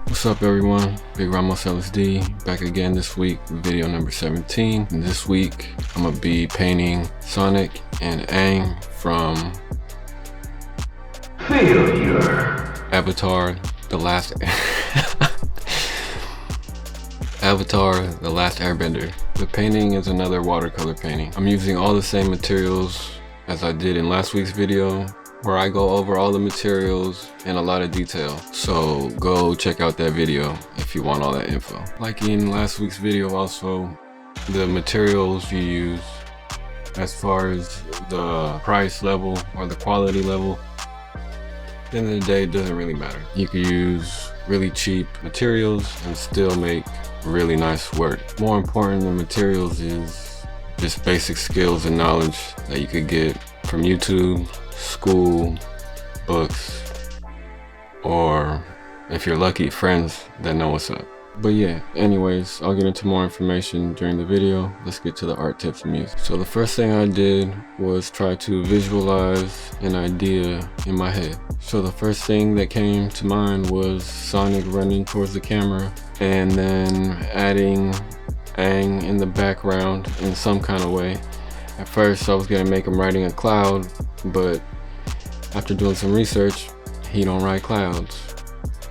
What's up everyone, Big Ramos Cxdy back again this week with video number 17. And this week I'm gonna be painting Sonic and Aang from Avatar The Last Airbender. The painting is another watercolor painting. I'm using all the same materials as I did in last week's video, where I go over all the materials in a lot of detail. So go check out that video if you want all that info. Like in last week's video also, the materials you use as far as the price level or the quality level, at the end of the day, it doesn't really matter. You could use really cheap materials and still make really nice work. More important than materials is just basic skills and knowledge that you could get from YouTube, school, books, or if you're lucky, friends that know what's up. But yeah, anyways, I'll get into more information during the video. Let's get to the art tips and music. So the first thing I did was try to visualize an idea in my head. So the first thing that came to mind was Sonic running towards the camera and then adding Aang in the background in some kind of way. At first I was gonna make him riding a cloud, but after doing some research, he don't ride clouds.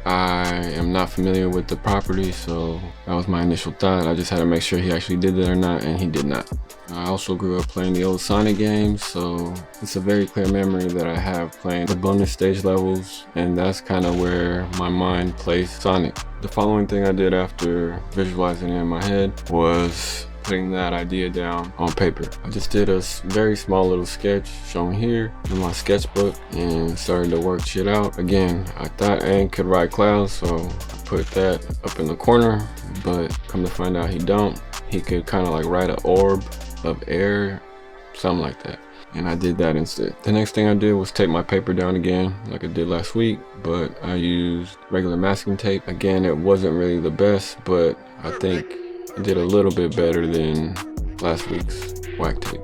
I am not familiar with the property, so that was my initial thought. I just had to make sure he actually did that or not, and he did not. I also grew up playing the old Sonic games, so it's a very clear memory that I have playing the bonus stage levels, and that's kind of where my mind placed Sonic. The following thing I did after visualizing it in my head was putting that idea down on paper. I just did a very small little sketch shown here in my sketchbook and started to work shit out. Again, I thought Aang could ride clouds, so I put that up in the corner, but come to find out he don't. He could kind of like ride an orb of air, something like that. And I did that instead. The next thing I did was tape my paper down again like I did last week, but I used regular masking tape. Again, it wasn't really the best, but I think I did a little bit better than last week's whack tape.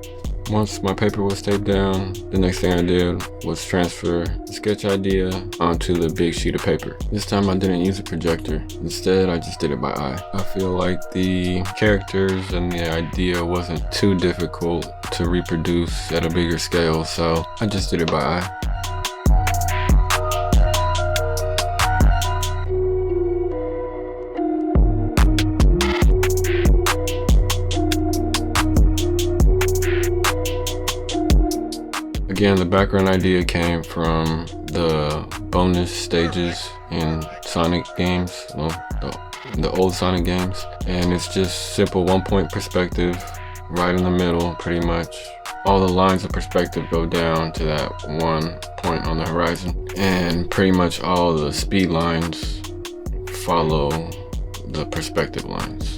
Once my paper was taped down, the next thing I did was transfer the sketch idea onto the big sheet of paper. This time I didn't use a projector. Instead, I just did it by eye. I feel like the characters and the idea wasn't too difficult to reproduce at a bigger scale, so I just did it by eye. Again, the background idea came from the bonus stages in Sonic games, well, the old Sonic games, and it's just simple one-point perspective right in the middle. Pretty much all the lines of perspective go down to that one point on the horizon, and pretty much all the speed lines follow the perspective lines.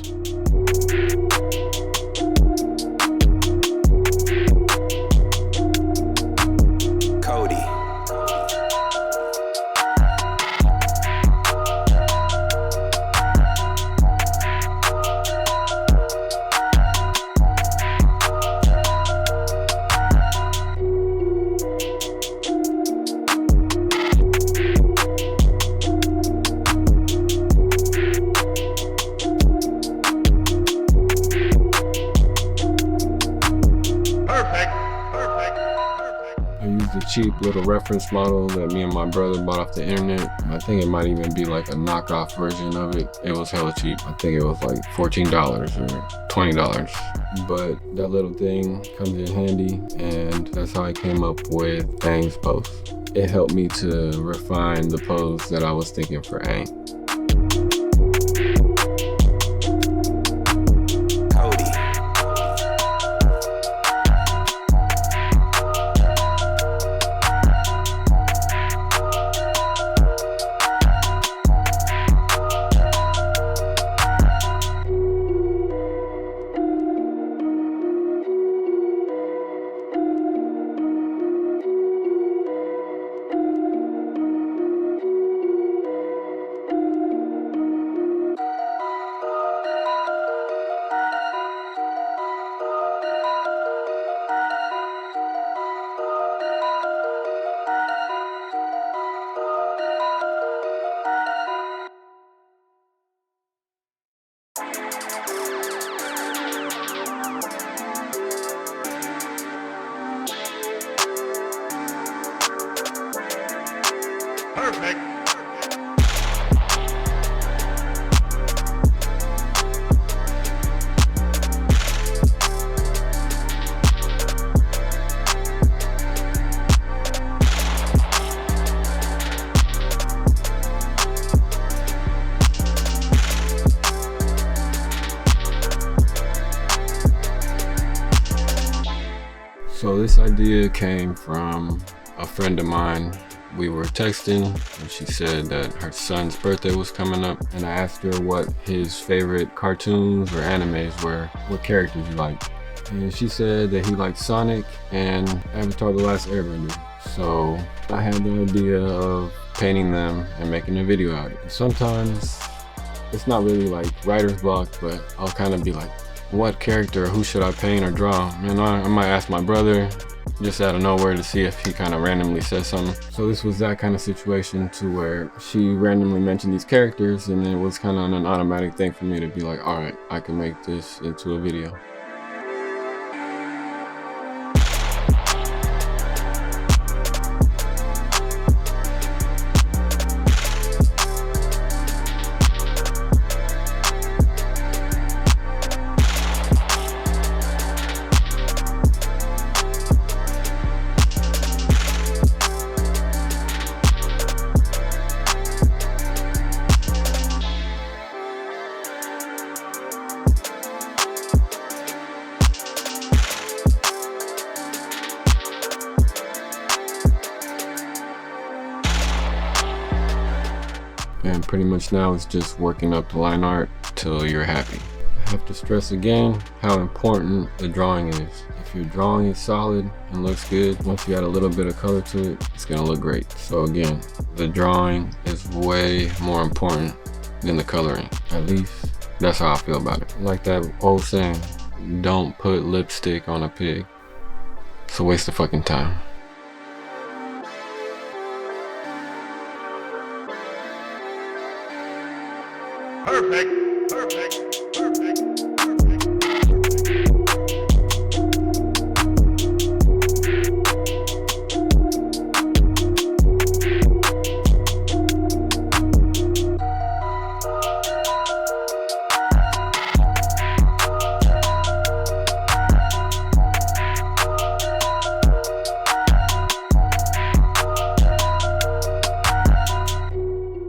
Cheap little reference model that me and my brother bought off the internet. I think it might even be like a knockoff version of it. It was hella cheap. I think it was like $14 or $20. But that little thing comes in handy, and that's how I came up with Aang's pose. It helped me to refine the pose that I was thinking for Aang. So this idea came from a friend of mine. We were texting and she said that her son's birthday was coming up, and I asked her what his favorite cartoons or animes were, what characters you like. And she said that he liked Sonic and Avatar: The Last Airbender. So I had the idea of painting them and making a video out of it. Sometimes it's not really like writer's block, but I'll kind of be like, what character or who should I paint or draw? Man, I might ask my brother just out of nowhere to see if he kind of randomly says something. So this was that kind of situation to where she randomly mentioned these characters, and it was kind of an automatic thing for me to be like, all right, I can make this into a video. And pretty much now it's just working up the line art till you're happy. I have to stress again how important the drawing is. If your drawing is solid and looks good, once you add a little bit of color to it, it's gonna look great. So again, the drawing is way more important than the coloring. At least that's how I feel about it. Like that old saying, don't put lipstick on a pig. It's a waste of fucking time. Perfect, perfect, perfect.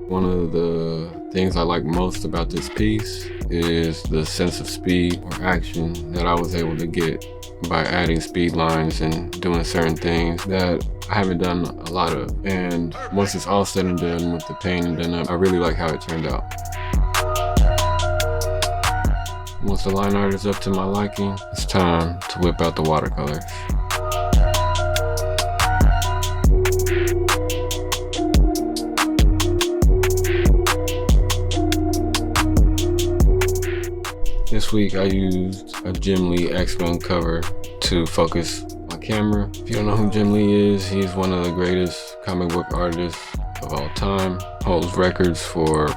One of the things I like most about this piece is the sense of speed or action that I was able to get by adding speed lines and doing certain things that I haven't done a lot of. And once it's all said and done with the paint done up, I really like how it turned out. Once the line art is up to my liking, it's time to whip out the watercolors. This week I used a Jim Lee X-Men cover to focus my camera. If you don't know who Jim Lee is, he's one of the greatest comic book artists of all time. Holds records for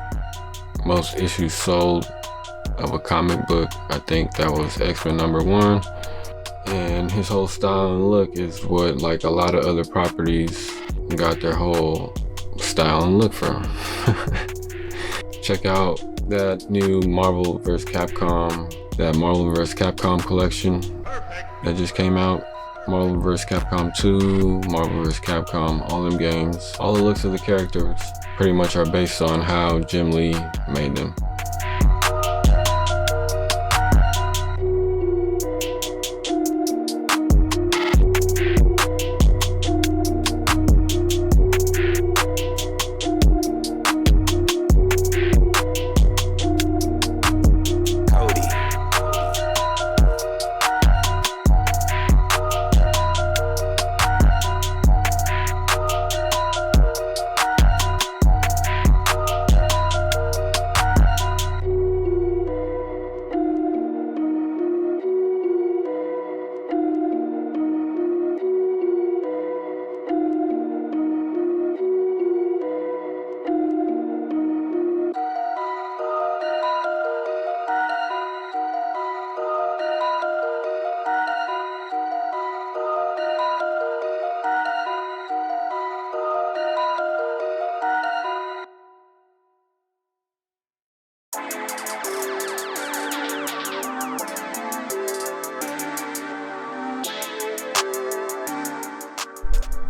most issues sold of a comic book. I think that was X-Men #1. And his whole style and look is what, like a lot of other properties, got their whole style and look from. Check out that new Marvel vs. Capcom, that Marvel vs. Capcom collection that just came out. Marvel vs. Capcom 2, Marvel vs. Capcom, all them games. All the looks of the characters pretty much are based on how Jim Lee made them.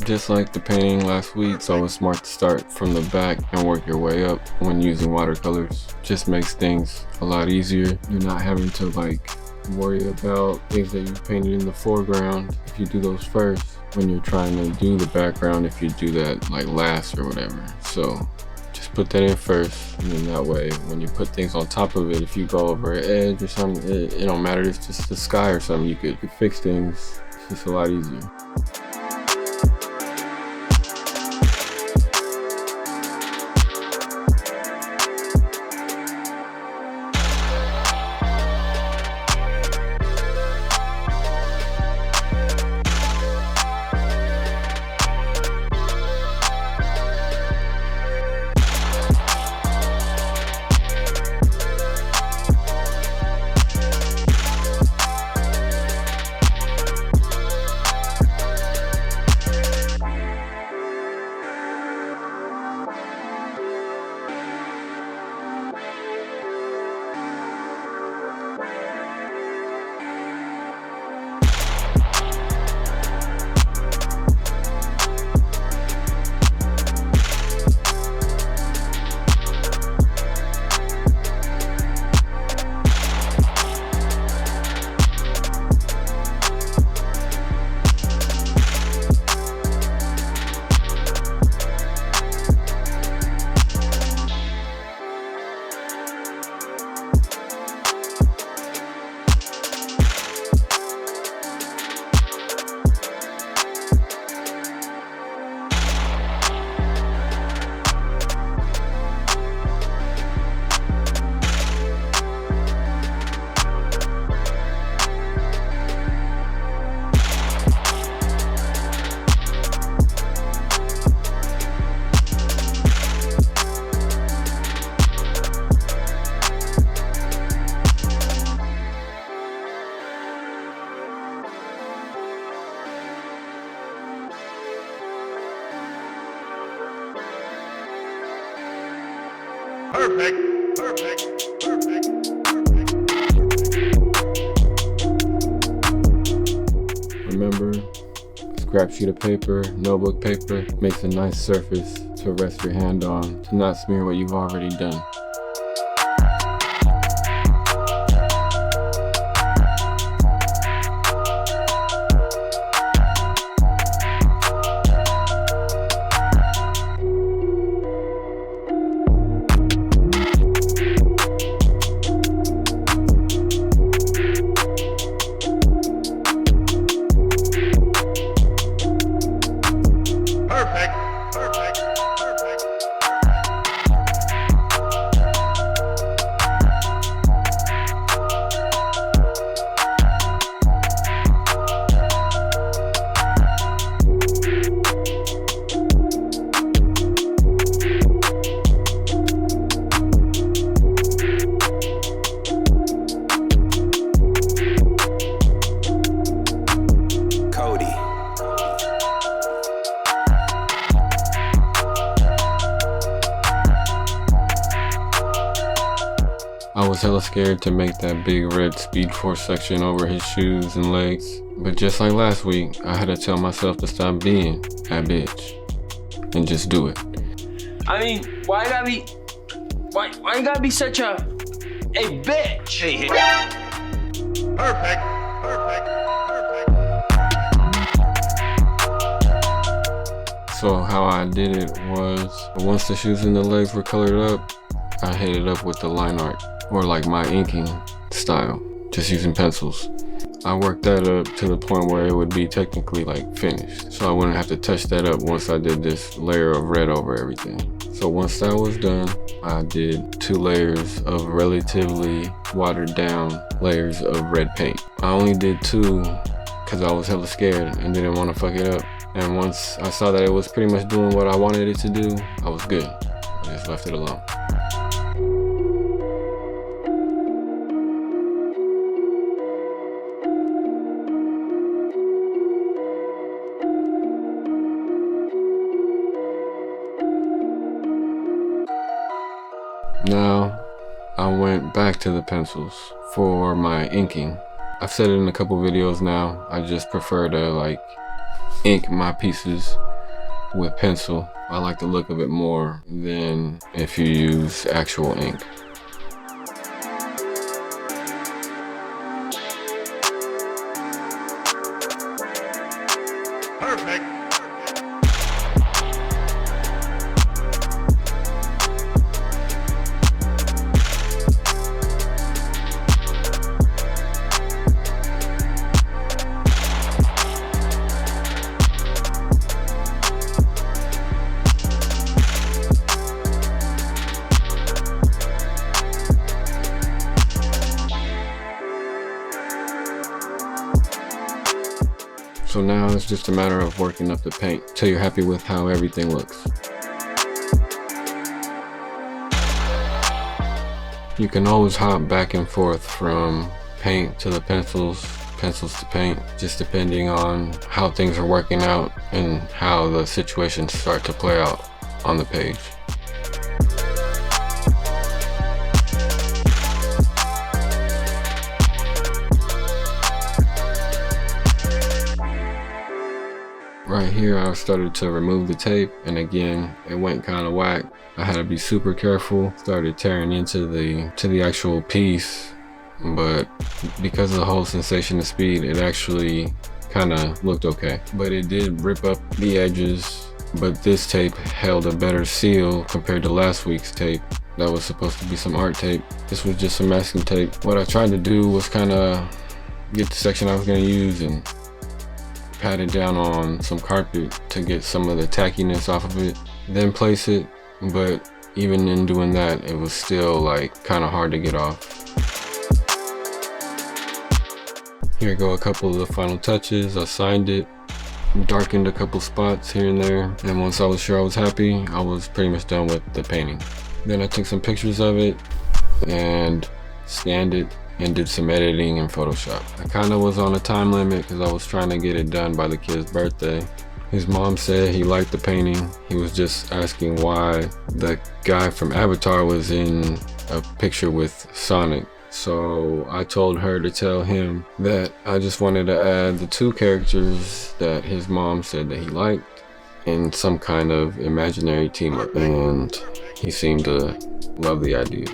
Just like the painting last week, it's always smart to start from the back and work your way up when using watercolors. Just makes things a lot easier. You're not having to like worry about things that you painted in the foreground if you do those first, when you're trying to do the background if you do that like last or whatever. So just put that in first, and then that way when you put things on top of it, if you go over an edge or something, it don't matter, it's just the sky or something, you could fix things. It's just a lot easier. Perfect, perfect, perfect, perfect. Remember, scrap sheet of paper, notebook paper makes a nice surface to rest your hand on, to not smear what you've already done. I was hella scared to make that big red Speed Force section over his shoes and legs, but just like last week, I had to tell myself to stop being a bitch and just do it. I mean, why you gotta be such a bitch? Perfect, perfect, perfect. So how I did it was, once the shoes and the legs were colored up, I hit it up with the line art, or like my inking style, just using pencils. I worked that up to the point where it would be technically like finished, so I wouldn't have to touch that up once I did this layer of red over everything. So once that was done, I did 2 layers of relatively watered down layers of red paint. I only did 2 because I was hella scared and didn't want to fuck it up. And once I saw that it was pretty much doing what I wanted it to do, I was good. I just left it alone. Now, I went back to the pencils for my inking. I've said it in a couple videos now, I just prefer to like ink my pieces with pencil. I like the look of it more than if you use actual ink. Perfect. So now it's just a matter of working up the paint till you're happy with how everything looks. You can always hop back and forth from paint to the pencils, pencils to paint, just depending on how things are working out and how the situations start to play out on the page. Right here I started to remove the tape, and again it went kind of whack. I had to be super careful, started tearing into the actual piece, but because of the whole sensation of speed, it actually kind of looked okay. But it did rip up the edges, but this tape held a better seal compared to last week's tape. That was supposed to be some art tape. This was just some masking tape. What I tried to do was kind of get the section I was going to use and pat it down on some carpet to get some of the tackiness off of it, then place it. But even in doing that, it was still like kind of hard to get off. Here go a couple of the final touches. I signed it, darkened a couple spots here and there, and once I was sure I was happy, I was pretty much done with the painting. Then I took some pictures of it and scanned it and did some editing in Photoshop. I kind of was on a time limit because I was trying to get it done by the kid's birthday. His mom said he liked the painting. He was just asking why the guy from Avatar was in a picture with Sonic. So I told her to tell him that I just wanted to add the two characters that his mom said that he liked in some kind of imaginary team up, and he seemed to love the idea.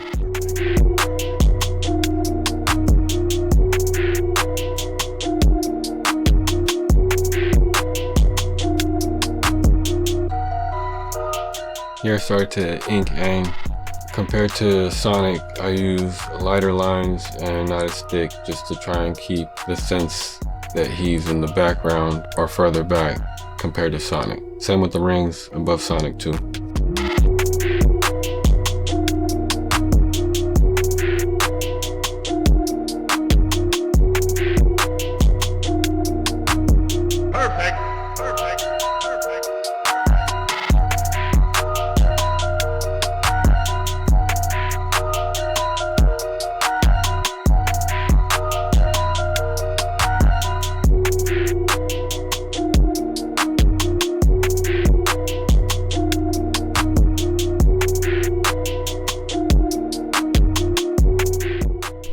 Here I started to ink Aang. Compared to Sonic, I use lighter lines and not as thick, just to try and keep the sense that he's in the background or further back compared to Sonic. Same with the rings above Sonic too.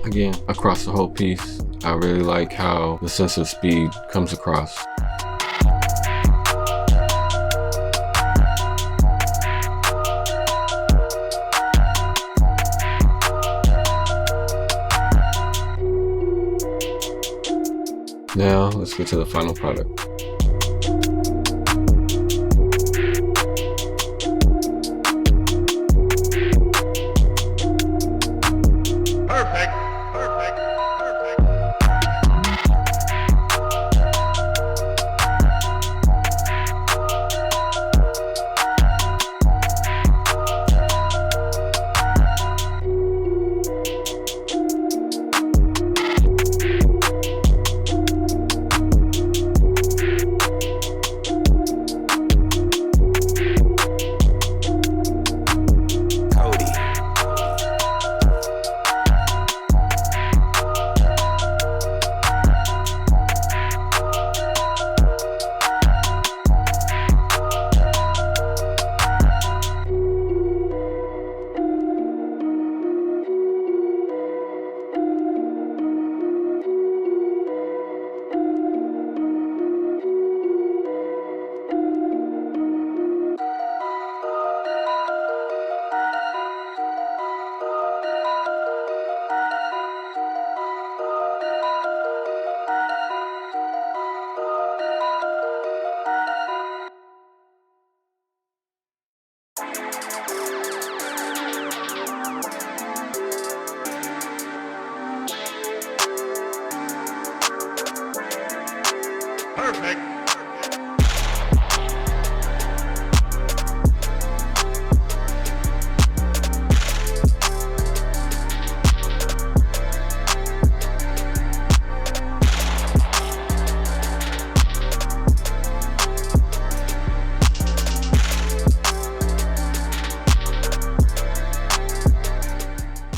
Again, across the whole piece, I really like how the sense of speed comes across. Now, let's get to the final product. Perfect.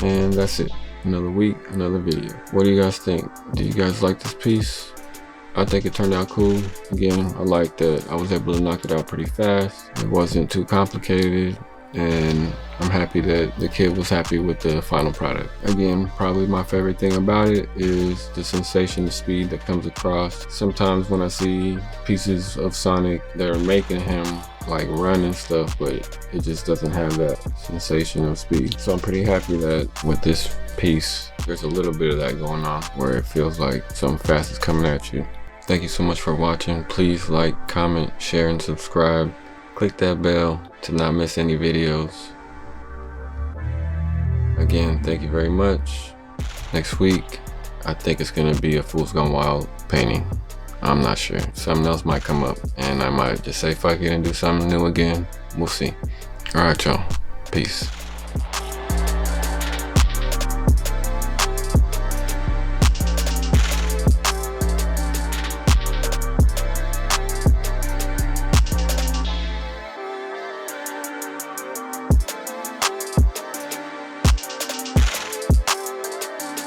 And that's it. Another week, another video. What do you guys think? Do you guys like this piece? I think it turned out cool. Again, I like that I was able to knock it out pretty fast. It wasn't too complicated, and I'm happy that the kid was happy with the final product. Again, probably my favorite thing about it is the sensation, the speed that comes across. Sometimes when I see pieces of Sonic that are making him like run and stuff, but it just doesn't have that sensation of speed. So I'm pretty happy that with this piece, there's a little bit of that going on where it feels like something fast is coming at you. Thank you so much for watching. Please like, comment, share, and subscribe. Click that bell to not miss any videos. Again, thank you very much. Next week, I think it's gonna be a Fool's Gone Wild painting. I'm not sure. Something else might come up, and I might just say fuck it and do something new again. We'll see. All right, y'all. Peace.